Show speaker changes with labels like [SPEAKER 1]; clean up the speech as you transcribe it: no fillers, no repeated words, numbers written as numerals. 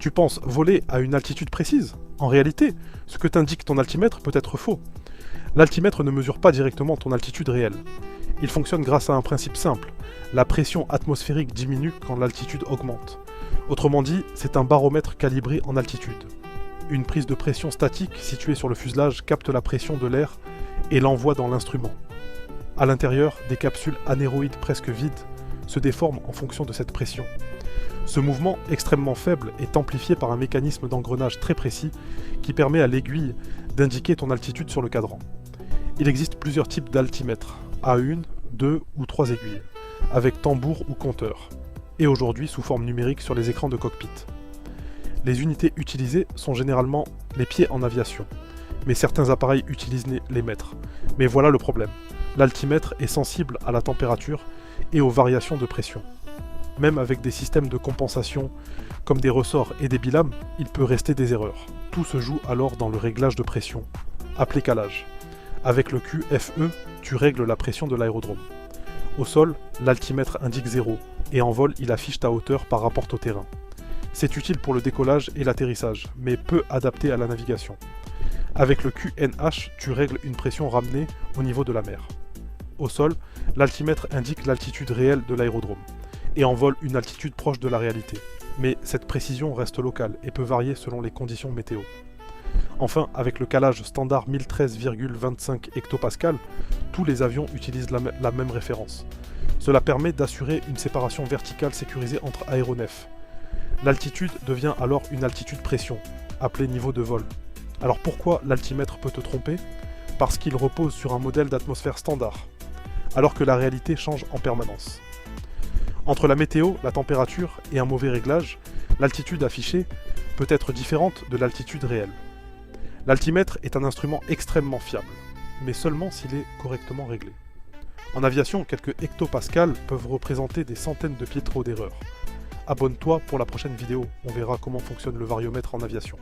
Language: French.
[SPEAKER 1] Tu penses voler à une altitude précise? En réalité, ce que t'indique ton altimètre peut être faux. L'altimètre ne mesure pas directement ton altitude réelle. Il fonctionne grâce à un principe simple. La pression atmosphérique diminue quand l'altitude augmente. Autrement dit, c'est un baromètre calibré en altitude. Une prise de pression statique située sur le fuselage capte la pression de l'air et l'envoie dans l'instrument. À l'intérieur, des capsules anéroïdes presque vides se déforment en fonction de cette pression. Ce mouvement extrêmement faible est amplifié par un mécanisme d'engrenage très précis qui permet à l'aiguille d'indiquer ton altitude sur le cadran. Il existe plusieurs types d'altimètres, à 1, 2 ou 3 aiguilles, avec tambour ou compteur, et aujourd'hui sous forme numérique sur les écrans de cockpit. Les unités utilisées sont généralement les pieds en aviation, mais certains appareils utilisent les mètres. Mais voilà le problème, l'altimètre est sensible à la température et aux variations de pression. Même avec des systèmes de compensation comme des ressorts et des bilames, il peut rester des erreurs. Tout se joue alors dans le réglage de pression, appelé calage. Avec le QFE, tu règles la pression de l'aérodrome. Au sol, l'altimètre indique 0, et en vol, il affiche ta hauteur par rapport au terrain. C'est utile pour le décollage et l'atterrissage, mais peu adapté à la navigation. Avec le QNH, tu règles une pression ramenée au niveau de la mer. Au sol, l'altimètre indique l'altitude réelle de l'aérodrome, et en vol une altitude proche de la réalité. Mais cette précision reste locale et peut varier selon les conditions météo. Enfin, avec le calage standard 1013,25 hectopascal, tous les avions utilisent la même référence. Cela permet d'assurer une séparation verticale sécurisée entre aéronefs. L'altitude devient alors une altitude pression, appelée niveau de vol. Alors pourquoi l'altimètre peut te tromper? Parce qu'il repose sur un modèle d'atmosphère standard, alors que la réalité change en permanence. Entre la météo, la température et un mauvais réglage, l'altitude affichée peut être différente de l'altitude réelle. L'altimètre est un instrument extrêmement fiable, mais seulement s'il est correctement réglé. En aviation, quelques hectopascales peuvent représenter des centaines de pieds trop d'erreur. Abonne-toi pour la prochaine vidéo, on verra comment fonctionne le variomètre en aviation.